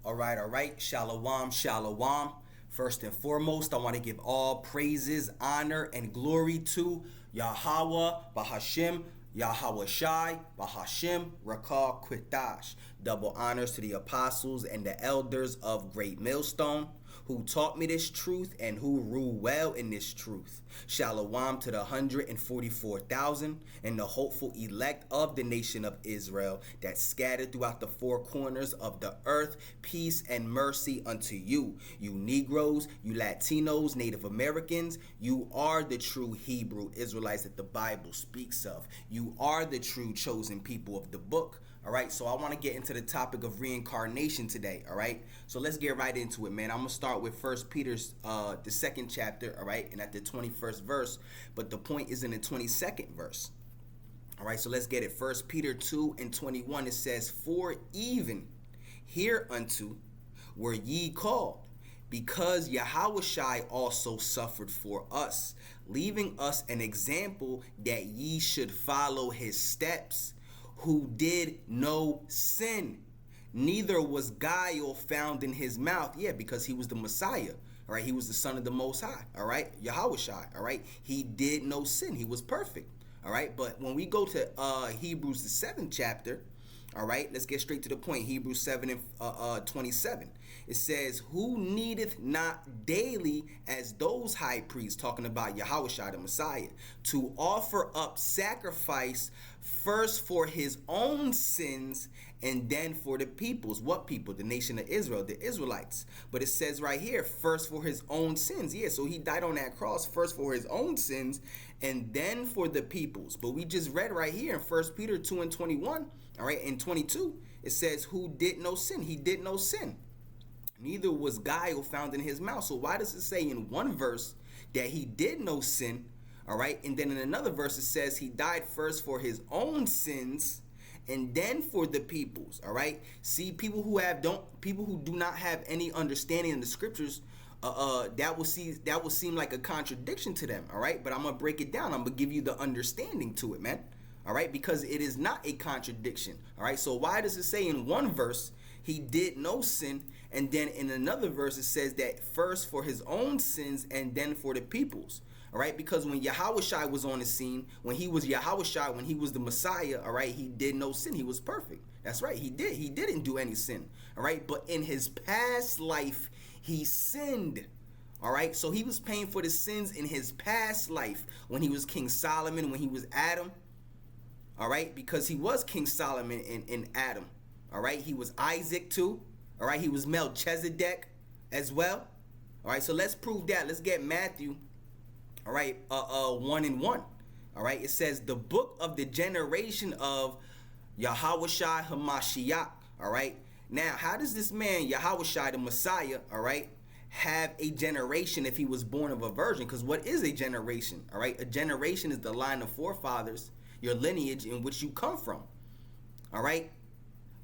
All right. Shalom, shalom. First and foremost, I want to give all praises, honor, and glory to Yahweh, Bahashim, Yahweh Shai, Bahashim, Rakah, Quitash. Double honors to the apostles and the elders of Great Millstone, who taught me this truth and who rule well in this truth. Shalom to the 144,000 and the hopeful elect of the nation of Israel that scattered throughout the four corners of the earth. Peace and mercy unto you. You Negroes, you Latinos, Native Americans, you are the true Hebrew Israelites that the Bible speaks of. You are the true chosen people of the book. All right, so I want to get into the topic of reincarnation today. All right, so let's get right into it, man. I'm gonna start with First Peter's the second chapter. All right, and at the 21st verse, but the point is in the 22nd verse. All right, so let's get it. First Peter 2:21. It says, "For even hereunto were ye called, because Yahushai also suffered for us, leaving us an example that ye should follow his steps, who did no sin, neither was guile found in his mouth." Yeah, because he was the Messiah. All right, he was the son of the Most High. All right, Yahushai. All right, he did no sin. He was perfect. All right, but when we go to Hebrews the 7th chapter, all right, let's get straight to the point. Hebrews 7 and 27. It says, "Who needeth not daily as those high priests," talking about Yahushua the Messiah, "to offer up sacrifice first for his own sins and then for the people's." What people? The nation of Israel, the Israelites. But it says right here, first for his own sins. Yeah, so he died on that cross first for his own sins and then for the people's. But we just read right here in 1 Peter 2:21, all right, in 22, it says, "Who did no sin?" He did no sin. Neither was guile found in his mouth. So why does it say in one verse that he did no sin? All right, and then in another verse it says he died first for his own sins and then for the people's. All right, see, people who do not have any understanding in the scriptures, that will seem like a contradiction to them. All right, but I'm gonna break it down. I'm gonna give you the understanding to it, man. All right, because it is not a contradiction. All right, so why does it say in one verse he did no sin, and then in another verse it says that first for his own sins and then for the people's? All right, because when Yahushua was on the scene, when he was Yahushua, when he was the Messiah, all right, he did no sin. He was perfect. That's right, he didn't do any sin. All right, but in his past life he sinned. All right, so he was paying for the sins in his past life when he was King Solomon, when he was Adam. All right, because he was King Solomon in Adam. All right, he was Isaac too. All right, he was Melchizedek as well. All right, so let's prove that. Let's get Matthew. All right, 1:1. All right, it says the book of the generation of Yahushua Hamashiach. All right, now how does this man Yahushua the Messiah, all right, have a generation if he was born of a virgin? Because what is a generation? All right, a generation is the line of forefathers, your lineage in which you come from. All right,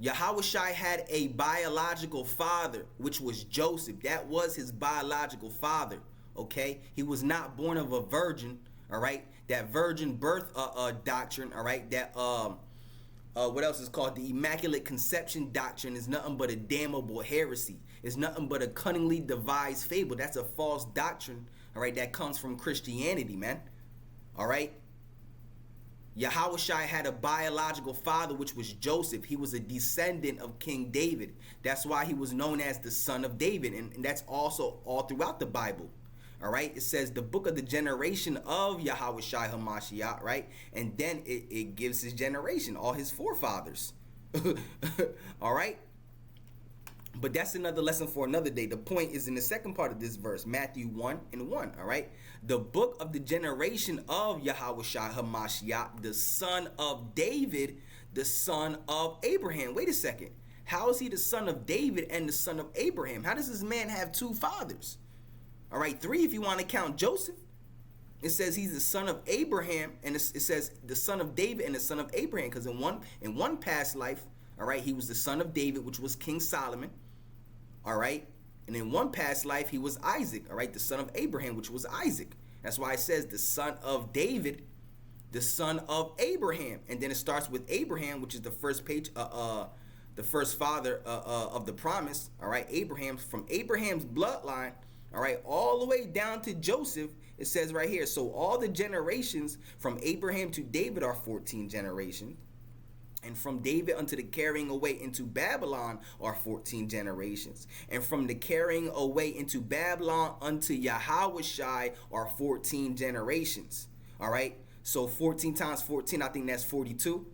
Yahushua had a biological father, which was Joseph. That was his biological father. Okay, he was not born of a virgin. All right, that virgin birth doctrine. All right, that what else is called the Immaculate Conception doctrine is nothing but a damnable heresy. It's nothing but a cunningly devised fable. That's a false doctrine. All right, that comes from Christianity, man. All right. Yahushua had a biological father, which was Joseph. He was a descendant of King David. That's why he was known as the son of David. And that's also all throughout the Bible. All right, it says the book of the generation of Yahushua Hamashiach, right? And then it gives his generation, all his forefathers. All right, but that's another lesson for another day. The point is in the second part of this verse, Matthew 1:1. All right, the book of the generation of Yahushua Hamashiach, the son of David, the son of Abraham. Wait a second, how is he the son of David and the son of Abraham? How does this man have two fathers? All right, three if you want to count Joseph. It says he's the son of Abraham, and it says the son of David and the son of Abraham, because in one past life, all right, he was the son of David, which was King Solomon. All right, and in one past life he was Isaac, all right, the son of Abraham, which was Isaac. That's why it says the son of David, the son of Abraham, and then it starts with Abraham, which is the first page the first father of the promise, all right, Abraham, from Abraham's bloodline, all right, all the way down to Joseph, it says right here. So all the generations from Abraham to David are 14 generations. And from David unto the carrying away into Babylon are 14 generations. And from the carrying away into Babylon unto Yahushai are 14 generations. All right. So 14 times 14, I think that's 42.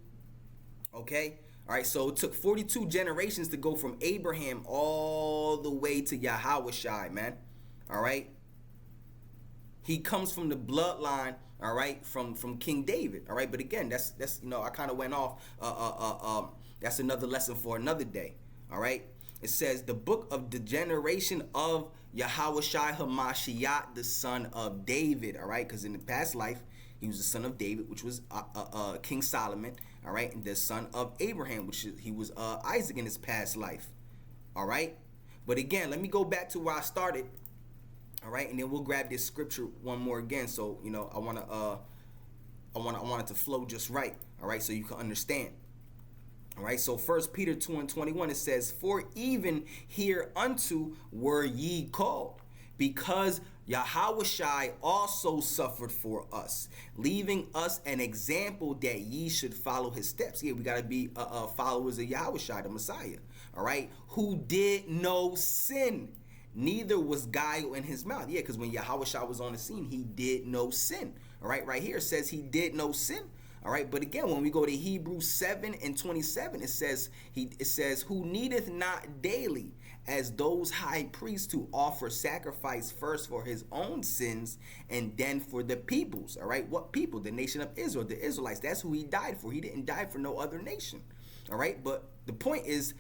Okay. All right. So it took 42 generations to go from Abraham all the way to Yahushai, man. All right. He comes from the bloodline, all right, from King David, all right. But again, that's I kind of went off. That's another lesson for another day, all right. It says the book of the generation of Yahushai Hamashiach, the son of David, all right, because in the past life he was the son of David, which was King Solomon, all right, and the son of Abraham, he was Isaac in his past life, all right. But again, let me go back to where I started. All right, and then we'll grab this scripture one more again. So I want it to flow just right. All right, so you can understand. All right, so 1 Peter 2:21 it says, "For even hereunto were ye called, because Yahushai also suffered for us, leaving us an example that ye should follow his steps." Yeah, we gotta be followers of Yahushai, the Messiah. All right, who did no sin. Neither was guile in his mouth. Yeah, because when Yahushua was on the scene, he did no sin. All right, right here it says he did no sin. All right, but again, when we go to Hebrews 7:27, it says, "Who needeth not daily, as those high priests, to offer sacrifice first for his own sins and then for the people's." All right, what people? The nation of Israel, the Israelites. That's who he died for. He didn't die for no other nation. All right, but the point is,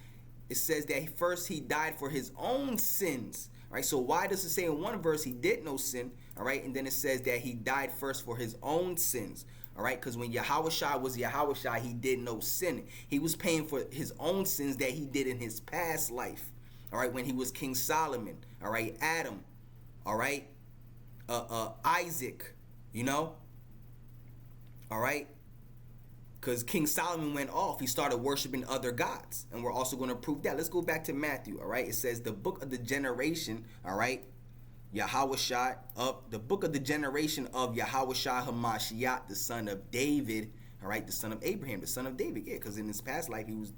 it says that first he died for his own sins. All right, so why does it say in one verse he did no sin? All right, and then it says that he died first for his own sins. All right, because when Yahushua was Yahushua, he did no sin. He was paying for his own sins that he did in his past life. All right, when he was King Solomon. All right, Adam. All right, Isaac. All right. Because King Solomon went off, he started worshiping other gods. And we're also going to prove that. Let's go back to Matthew, all right? It says the book of the generation, all right? Yahushua, the book of the generation of Yahushua Hamashiach, the son of David, all right? The son of Abraham, the son of David. Yeah, because in his past life, he was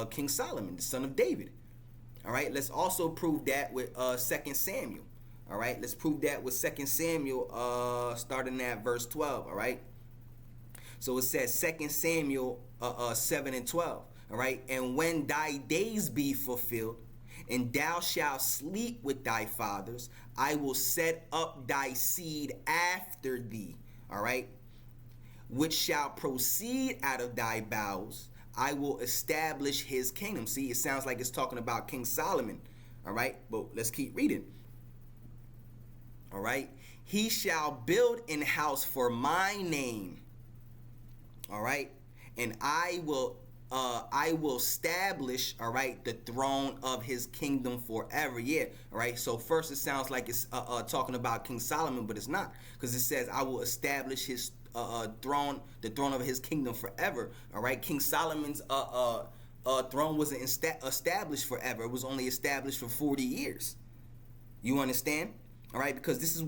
King Solomon, the son of David. All right? Let's also prove that with 2 Samuel, all right? Let's prove that with 2 Samuel, starting at verse 12, all right? So it says 2 Samuel 7:12. All right. "And when thy days be fulfilled, and thou shalt sleep with thy fathers, I will set up thy seed after thee. All right. Which shall proceed out of thy bowels. I will establish his kingdom." See, it sounds like it's talking about King Solomon. All right. But let's keep reading. All right. "He shall build an house for my name. All right, and I will establish, all right, the throne of his kingdom forever." Yeah, all right. So first it sounds like it's talking about King Solomon, but it's not, because it says, "I will establish his throne, the throne of his kingdom forever." All right, King Solomon's throne wasn't established forever. It was only established for 40 years. You understand? All right, because this is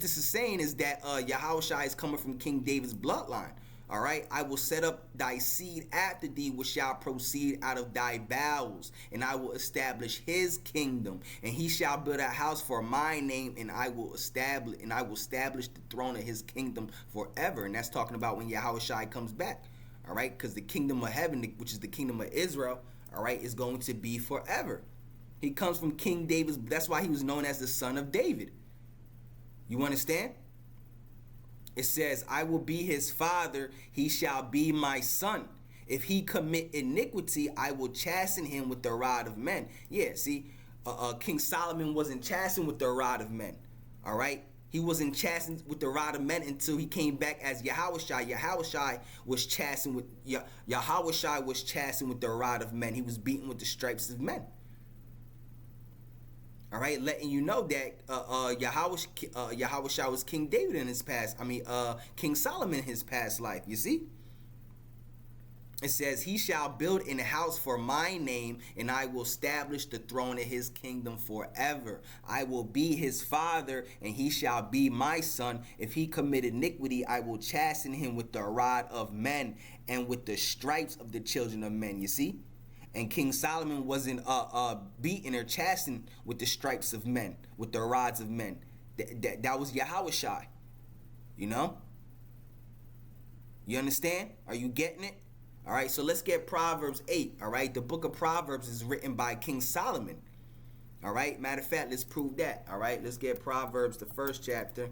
this is saying is that Yahushua is coming from King David's bloodline. All right, "I will set up thy seed after thee, which shall proceed out of thy bowels, and I will establish his kingdom, and he shall build a house for my name, and I will establish the throne of his kingdom forever." And that's talking about when Yahushua comes back. All right, because the kingdom of heaven, which is the kingdom of Israel, all right, is going to be forever. He comes from King David's. That's why he was known as the son of David. You understand? It says, "I will be his father, he shall be my son. If he commit iniquity, I will chasten him with the rod of men." Yeah, see, King Solomon wasn't chastened with the rod of men. All right? He wasn't chastened with the rod of men until he came back as Yahushua. Yahushua was chastened with the rod of men. He was beaten with the stripes of men. All right, letting you know that Yahushua was King David in his past. King Solomon in his past life. You see? It says, he shall build an house for my name, and I will establish the throne of his kingdom forever. I will be his father, and he shall be my son. If he commit iniquity, I will chasten him with the rod of men and with the stripes of the children of men. You see? And King Solomon wasn't beaten or chastened with the stripes of men, with the rods of men. That was Yahushua. You know? You understand? Are you getting it? All right, so let's get Proverbs 8, all right? The book of Proverbs is written by King Solomon, all right? Matter of fact, let's prove that, all right? Let's get Proverbs, the first chapter,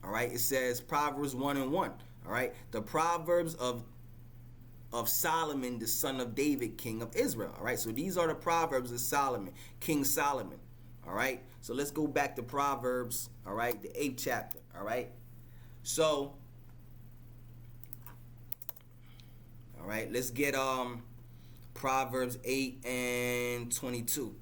all right? It says Proverbs 1 and 1, all right? The Proverbs of Solomon, the son of David, king of Israel, all right? So these are the Proverbs of Solomon, King Solomon, all right? So let's go back to Proverbs, all right? The 8th chapter, all right? So... all right, let's get Proverbs 8 and 22.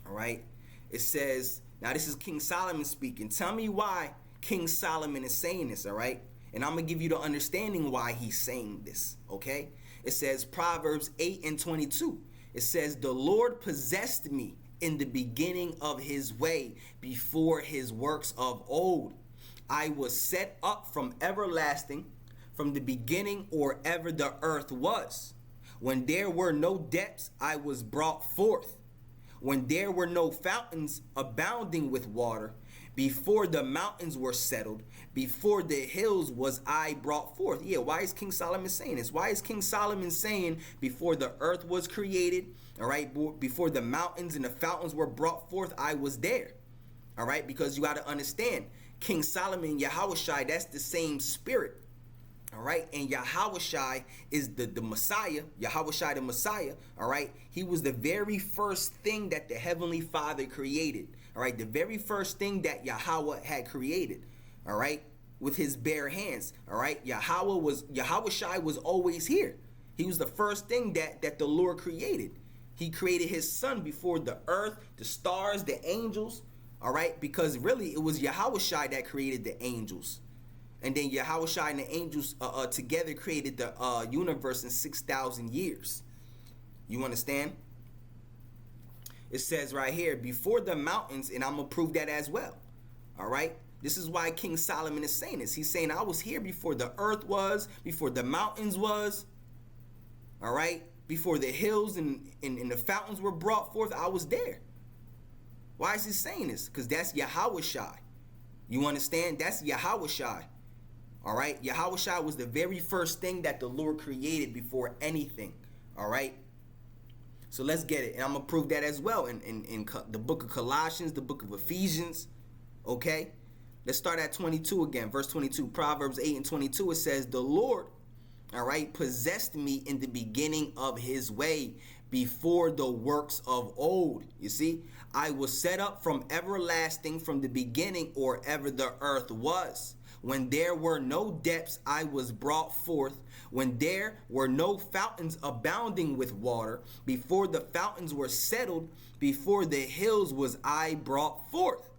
All right, it says, now this is King Solomon speaking. Tell me why King Solomon is saying this, all right? And I'm going to give you the understanding why he's saying this, okay? It says Proverbs 8 and 22. It says, the Lord possessed me in the beginning of his way, before his works of old. I was set up from everlasting, from the beginning or ever the earth was. When there were no depths, I was brought forth. When there were no fountains abounding with water, before the mountains were settled, before the hills was I brought forth. Yeah, why is King Solomon saying this? Why is King Solomon saying before the earth was created, all right, before the mountains and the fountains were brought forth, I was there. All right, because you got to understand, King Solomon, Yahushua, that's the same spirit. All right, and Yahushua is the Messiah, Yahushua the Messiah, all right? He was the very first thing that the Heavenly Father created, all right? The very first thing that Yahweh had created, all right? With his bare hands, all right? Yahushua was always here. He was the first thing that the Lord created. He created his son before the earth, the stars, the angels, all right? Because really, it was Yahushua that created the angels. And then Yahushua and the angels together created the universe in 6,000 years. You understand? It says right here, before the mountains, and I'm going to prove that as well. All right? This is why King Solomon is saying this. He's saying, I was here before the earth was, before the mountains was. All right? Before the hills and the fountains were brought forth, I was there. Why is he saying this? Because that's Yahushua. You understand? That's Yahushua. All right, Yahushua was the very first thing that the Lord created before anything. All right, so let's get it, and I'm gonna prove that as well in the book of Colossians, the book of Ephesians. Okay, let's start at 22 again, verse 22, Proverbs 8 and 22. It says, "The Lord, all right, possessed me in the beginning of His way, before the works of old." You see, I was set up from everlasting, from the beginning or ever the earth was. When there were no depths, I was brought forth. When there were no fountains abounding with water, before the fountains were settled, before the hills was I brought forth.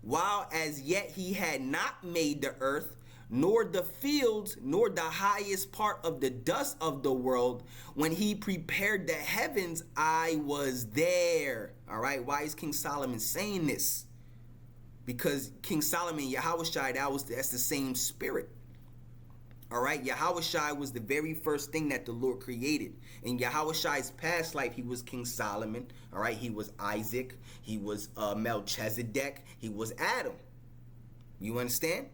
While as yet he had not made the earth, nor the fields, nor the highest part of the dust of the world, when he prepared the heavens, I was there. All right, why is King Solomon saying this? Because King Solomon, Yahushua, that's the same spirit. All right, Yahushua was the very first thing that the Lord created. In Yahushua's past life, he was King Solomon. All right, he was Isaac, he was Melchizedek, he was Adam. You understand?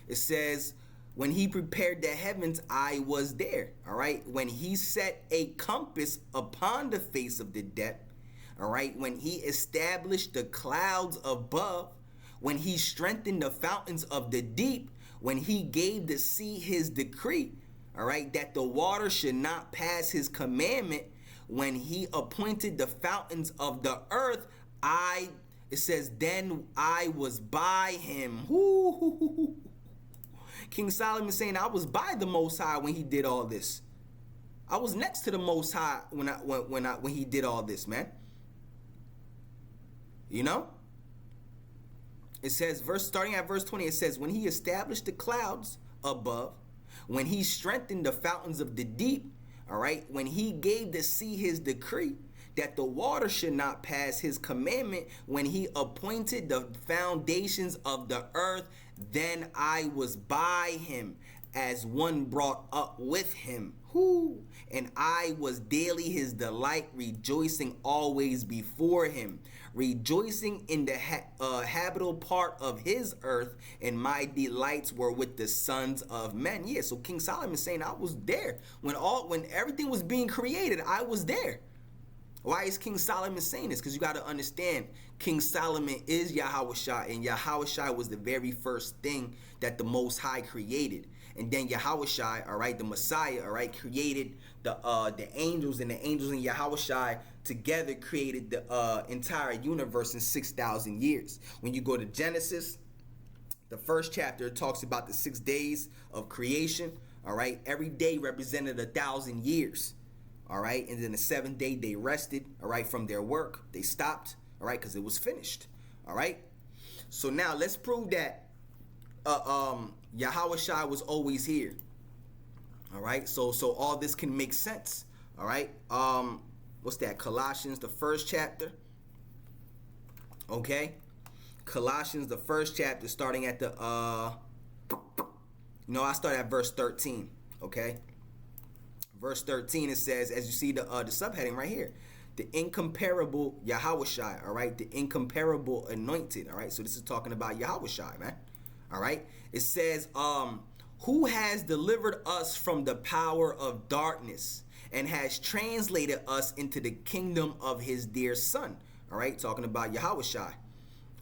It says, when he prepared the heavens, I was there. All right, when he set a compass upon the face of the depth. All right, when he established the clouds above, when he strengthened the fountains of the deep, when he gave the sea his decree, all right, that the water should not pass his commandment, when he appointed the fountains of the earth, it says, then I was by him. Woo-hoo-hoo-hoo. King Solomon saying, I was by the Most High when he did all this. I was next to the Most High when he did all this, man. You know? It says, starting at verse 20, it says, when he established the clouds above, when he strengthened the fountains of the deep, all right, when he gave the sea his decree, that the water should not pass his commandment, when he appointed the foundations of the earth, then I was by him as one brought up with him. Whoo! And I was daily his delight, rejoicing always before him, rejoicing in the habitable part of his earth, and my delights were with the sons of men. Yeah, so King Solomon is saying I was there when everything was being created. I was there. Why is King Solomon saying this? Because you got to understand, King Solomon is Yahawashi, and Yahawashi was the very first thing that the Most High created. And then Yahawashi, all right, the Messiah, all right, created the angels, and the angels and Yahawashi together created the entire universe in 6,000 years. When you go to Genesis, the first chapter, it talks about the 6 days of creation, all right? Every day represented 1,000 years. All right, and then the 7th day they rested, all right, from their work. They stopped, all right, because it was finished. All right. So now let's prove that Yahawashi was always here. All right. So all this can make sense. All right. What's that? Colossians, the first chapter. Okay. Colossians, the first chapter, starting at the I start at verse 13. Okay. Verse 13, it says, as you see the subheading right here, the incomparable Yahawashi, all right, the incomparable anointed, all right. So this is talking about Yahawashi, man, all right. It says, who has delivered us from the power of darkness and has translated us into the kingdom of his dear Son, all right, talking about Yahawashi,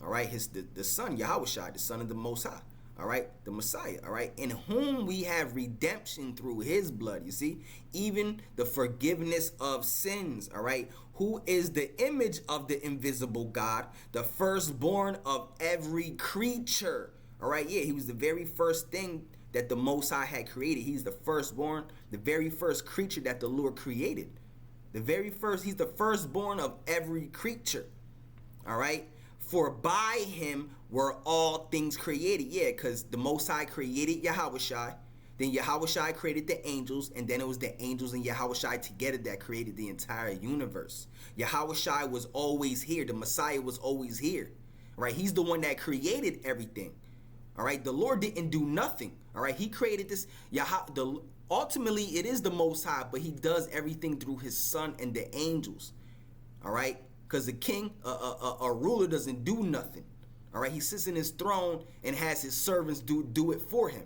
all right, the Son, Yahawashi, the Son of the Most High. All right, the Messiah, all right, in whom we have redemption through his blood, you see, even the forgiveness of sins, all right, who is the image of the invisible God, the firstborn of every creature, all right, yeah, he was the very first thing that the Most High had created. He's the firstborn, the very first creature that the Lord created, he's the firstborn of every creature, all right. For by him were all things created. Yeah, because the Most High created Yahawashi. Then Yahawashi created the angels. And then it was the angels and Yahawashi together that created the entire universe. Yahawashi was always here. The Messiah was always here. Right? He's the one that created everything. All right? The Lord didn't do nothing. All right? He created this. Ultimately, it is the Most High. But he does everything through his Son and the angels. All right? Because the king, a ruler, doesn't do nothing. All right, he sits in his throne and has his servants do it for him.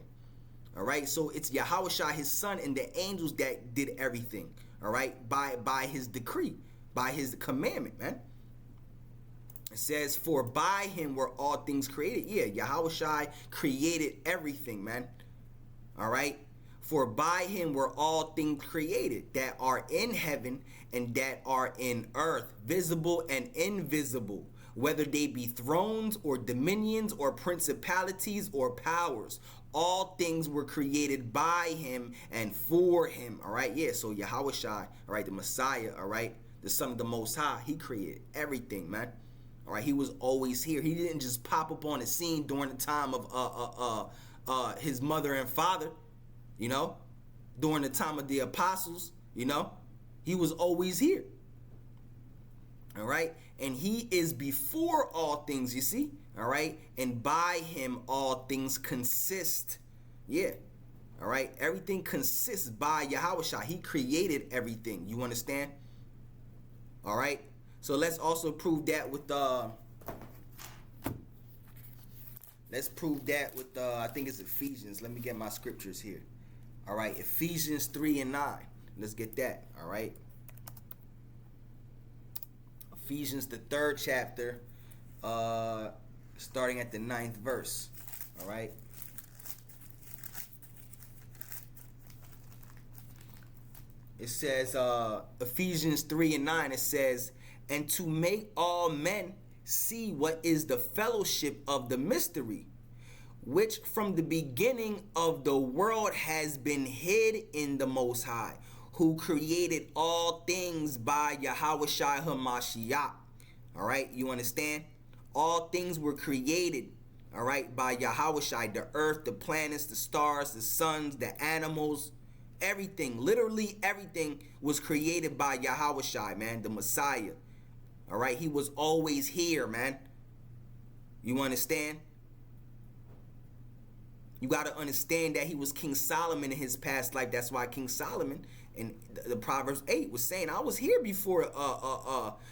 All right, so it's Yahawashi, his Son, and the angels that did everything. All right, by his decree, by his commandment, man. It says, for by him were all things created. Yeah, Yahawashi created everything, man. All right. For by him were all things created that are in heaven and that are in earth, visible and invisible, whether they be thrones or dominions or principalities or powers. All things were created by him and for him. All right, yeah, so Yahawashi, all right, the Messiah, all right, the Son of the Most High, he created everything, man. All right, he was always here. He didn't just pop up on the scene during the time of his mother and father. You know, during the time of the apostles, you know, he was always here. All right. And he is before all things, you see. All right. And by him, all things consist. Yeah. All right. Everything consists by Yahawashi. He created everything. You understand? All right. So let's also prove that with I think it's Ephesians. Let me get my scriptures here. All right, Ephesians 3 and 9. Let's get that. All right. Ephesians, the 3rd chapter, starting at the 9th verse. All right. It says, Ephesians 3 and 9, it says, and to make all men see what is the fellowship of the mystery, which from the beginning of the world has been hid in the Most High, who created all things by Yahawashi HaMashiach. All right, you understand? All things were created, all right, by Yahushai, the earth, the planets, the stars, the suns, the animals, everything, literally everything was created by Yahushai, man, the Messiah. All right, he was always here, man. You understand? You got to understand that he was King Solomon in his past life. That's why King Solomon in the Proverbs 8 was saying, I was here before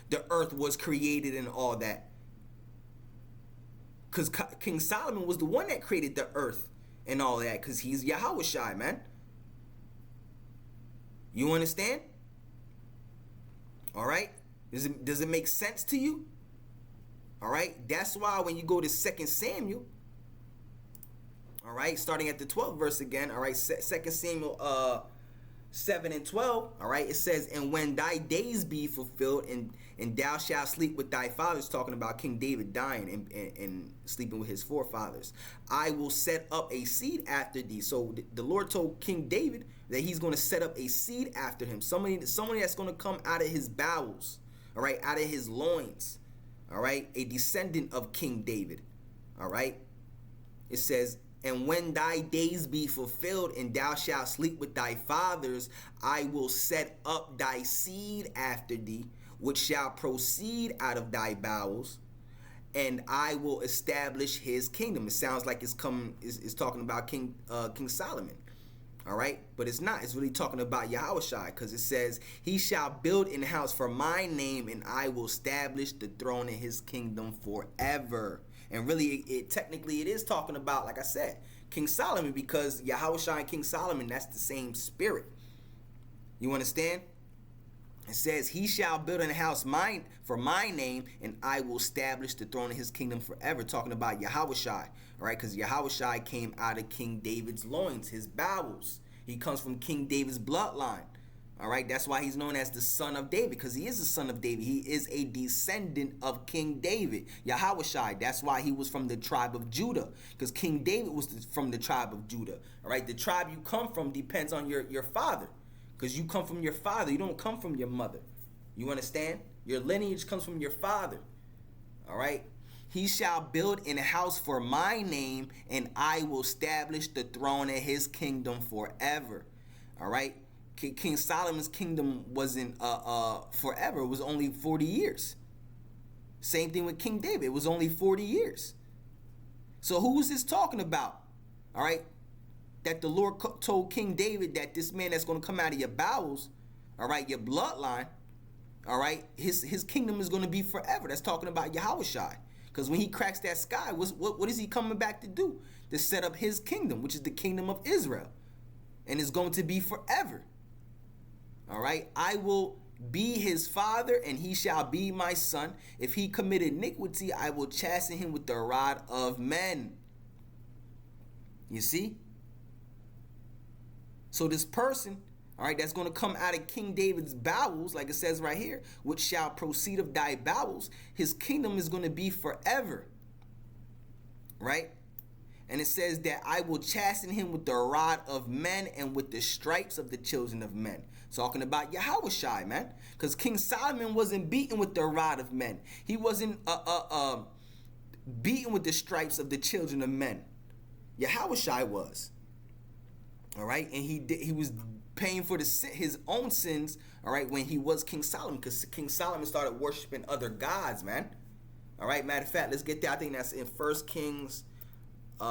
the earth was created and all that. Because King Solomon was the one that created the earth and all that, because he's Yahushai, man. You understand? All right? Does it make sense to you? All right? That's why when you go to 2 Samuel, all right, starting at the 12th verse again, all right, 2 Samuel 7 and 12, all right, it says, and when thy days be fulfilled, and thou shalt sleep with thy fathers, talking about King David dying and sleeping with his forefathers, I will set up a seed after thee. So the Lord told King David that he's going to set up a seed after him, somebody that's going to come out of his bowels, all right, out of his loins, all right, a descendant of King David, all right. It says, and when thy days be fulfilled, and thou shalt sleep with thy fathers, I will set up thy seed after thee, which shall proceed out of thy bowels, and I will establish his kingdom. It sounds like it's talking about King Solomon. All right, but it's not. It's really talking about Yahushai, because it says, he shall build an house for my name, and I will establish the throne of his kingdom forever. And really, technically, it is talking about, like I said, King Solomon, because Yahushua and King Solomon, that's the same spirit. You understand? It says, he shall build a house for my name, and I will establish the throne of his kingdom forever. Talking about Yahushua, right? Because Yahushua came out of King David's loins, his bowels. He comes from King David's bloodline. All right, that's why he's known as the son of David, because he is the son of David. He is a descendant of King David, Yahushai. That's why he was from the tribe of Judah, because King David was from the tribe of Judah. All right, the tribe you come from depends on your father, because you come from your father. You don't come from your mother. You understand? Your lineage comes from your father. All right. He shall build an house for my name, and I will establish the throne of his kingdom forever. All right. King Solomon's kingdom wasn't forever. It was only 40 years. Same thing with King David. It was only 40 years. So who is this talking about? All right. That the Lord told King David that this man that's going to come out of your bowels, all right, your bloodline, all right, his kingdom is going to be forever. That's talking about Yahushai. Because when he cracks that sky, what is he coming back to do? To set up his kingdom, which is the kingdom of Israel. And it's going to be forever. All right, I will be his father, and he shall be my son. If he commit iniquity, I will chasten him with the rod of men. You see? So this person, all right, that's going to come out of King David's bowels, like it says right here, which shall proceed of thy bowels, his kingdom is going to be forever. Right? And it says that I will chasten him with the rod of men and with the stripes of the children of men. Talking about Yahushai, man. Because King Solomon wasn't beaten with the rod of men. He wasn't beaten with the stripes of the children of men. Yahushai was. All right? And he was paying for his own sins, all right, when he was King Solomon. Because King Solomon started worshiping other gods, man. All right? Matter of fact, let's get there. I think that's in 1 Kings... the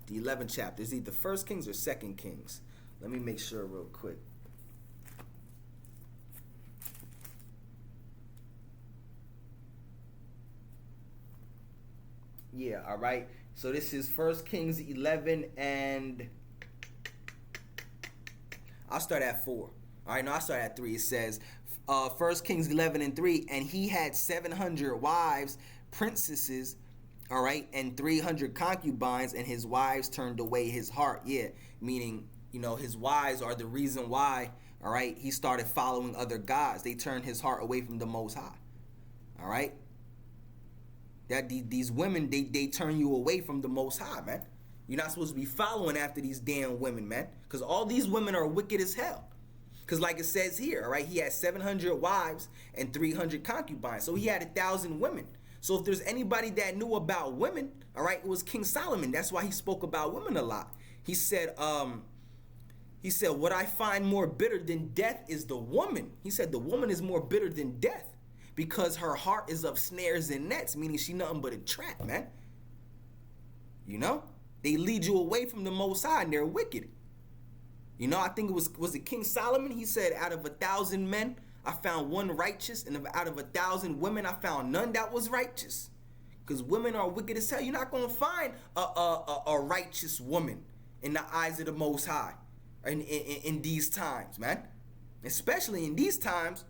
11th chapter. Is either 1 Kings or 2 Kings? Let me make sure real quick. Yeah, all right. So this is 1 Kings 11, and I'll start at 4. All right, no, I'll start at 3. It says, 1 Kings 11 and 3, and he had 700 wives, princesses, all right, and 300 concubines, and his wives turned away his heart. Yeah, meaning, you know, his wives are the reason why, all right, he started following other gods. They turned his heart away from the Most High. All right? That these women, they turn you away from the Most High, man. You're not supposed to be following after these damn women, man. Because all these women are wicked as hell. Because like it says here, all right, he had 700 wives and 300 concubines. So he had 1,000 women. So if there's anybody that knew about women, all right, it was King Solomon. That's why he spoke about women a lot. He said, what I find more bitter than death is the woman. He said the woman is more bitter than death because her heart is of snares and nets, meaning she nothing but a trap, man. You know? They lead you away from the Most High and they're wicked. You know, I think was it King Solomon? He said, out of 1,000 men, I found one righteous, and out of 1,000 women, I found none that was righteous. Because women are wicked as hell. You're not going to find a righteous woman in the eyes of the Most High in these times, man. Especially in these times.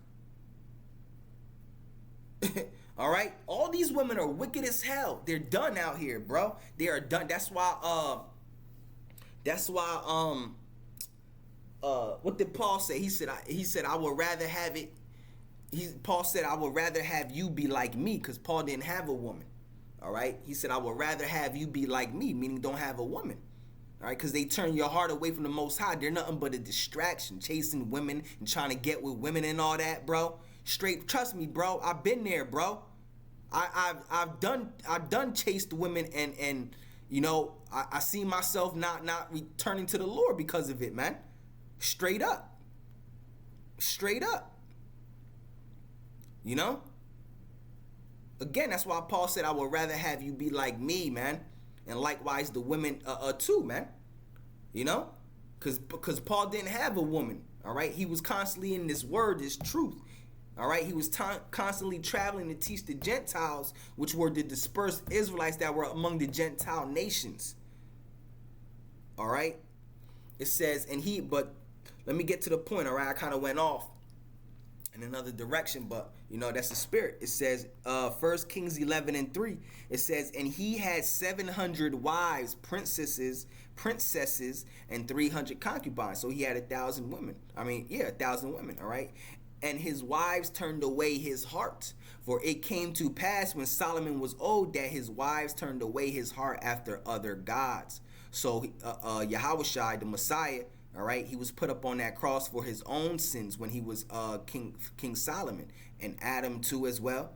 All right? All these women are wicked as hell. They're done out here, bro. They are done. That's why what did Paul say? He said I would rather have it. Paul said I would rather have you be like me, because Paul didn't have a woman. All right. He said I would rather have you be like me, meaning don't have a woman. All right, because they turn your heart away from the Most High. They're nothing but a distraction, chasing women and trying to get with women and all that, bro. Straight, trust me, bro. I've been there, bro. I've done chased women and you know I see myself not returning to the Lord because of it, man. Straight up. You know? Again, that's why Paul said I would rather have you be like me, man. And likewise the women too, man. You know? Because Paul didn't have a woman, all right? He was constantly in this word, this truth. All right? He was constantly traveling to teach the Gentiles, which were the dispersed Israelites that were among the Gentile nations. All right? It says, but let me get to the point, all right? I kind of went off in another direction, but you know that's the spirit. It says 1 Kings 11:3. It says, and he had 700 wives, princesses, and 300 concubines. So he had 1,000 women. 1,000 women. All right. And his wives turned away his heart. For it came to pass when Solomon was old that his wives turned away his heart after other gods. So Yahushua, the Messiah, all right, he was put up on that cross for his own sins when he was King Solomon, and Adam too as well.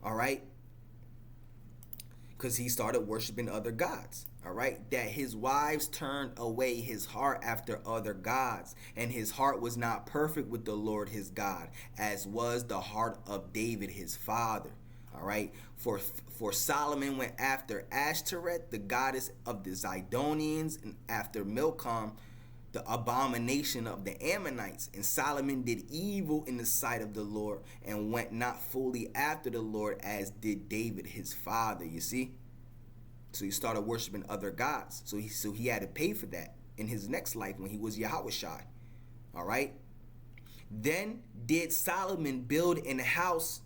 All right, because he started worshiping other gods. All right, that his wives turned away his heart after other gods, and his heart was not perfect with the Lord his God, as was the heart of David his father. All right, for Solomon went after Ashtoreth, the goddess of the Zidonians, and after Milcom, the abomination of the Ammonites. And Solomon did evil in the sight of the Lord, and went not fully after the Lord as did David his father. You see? So he started worshiping other gods. So he had to pay for that in his next life when he was Yahushua. All right? Then did Solomon build an house.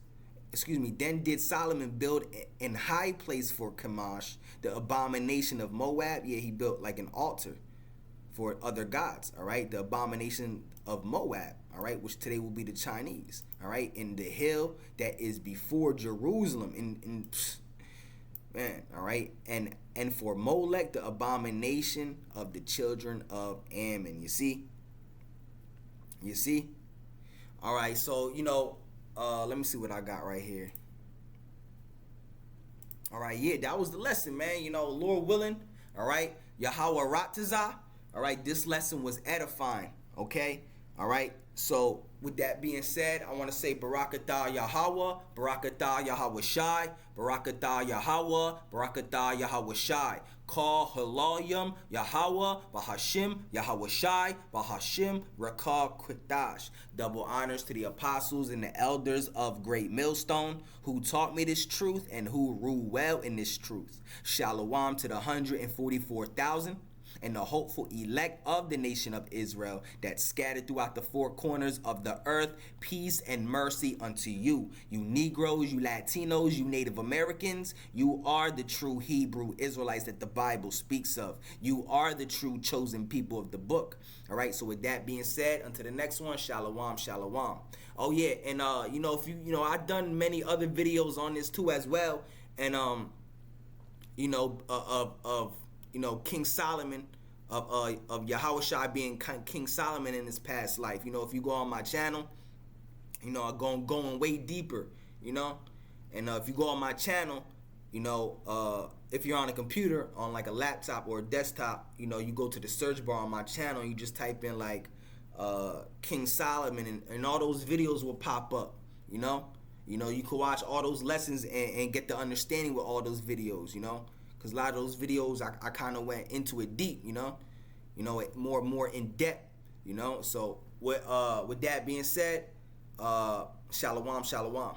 Then did Solomon build an high place for Chemosh, the abomination of Moab. Yeah, he built like an altar for other gods. All right, the abomination of Moab. All right, which today will be the Chinese. All right, in the hill that is before Jerusalem. All right, and for Molech, the abomination of the children of Ammon. You see. All right, so you know. Let me see what I got right here. All right, yeah, that was the lesson, man. You know, Lord willing, all right, Yahweh Ratazah, all right, this lesson was edifying, okay? All right, so with that being said, I want to say Barakatah Yahweh, Barakatah Yahweh Shai, Barakatah Yahweh, Barakatah Yahweh Shai. Call Halalyam Yahweh, Bahashim, Yahweh Shai, Bahashim, Rakah Kritash. Double honors to the apostles and the elders of Great Millstone who taught me this truth and who rule well in this truth. Shalom to the 144,000. And the hopeful elect of the nation of Israel that scattered throughout the four corners of the earth, peace and mercy unto you. You Negroes, you Latinos, you Native Americans, you are the true Hebrew Israelites that the Bible speaks of. You are the true chosen people of the book. All right, so with that being said, until the next one, shalom, shalom. Oh yeah, and you know, if you I've done many other videos on this too as well, and of King Solomon, of Yahushua being King Solomon in his past life. You know, if you go on my channel, you know, I'm going way deeper, you know. And if you go on my channel, if you're on a computer, on like a laptop or a desktop, you go to the search bar on my channel, you just type in like King Solomon, and all those videos will pop up. You can watch all those lessons and get the understanding with all those videos. Because a lot of those videos I kind of went into it deep. More in depth. So with that being said, shalom, shalom.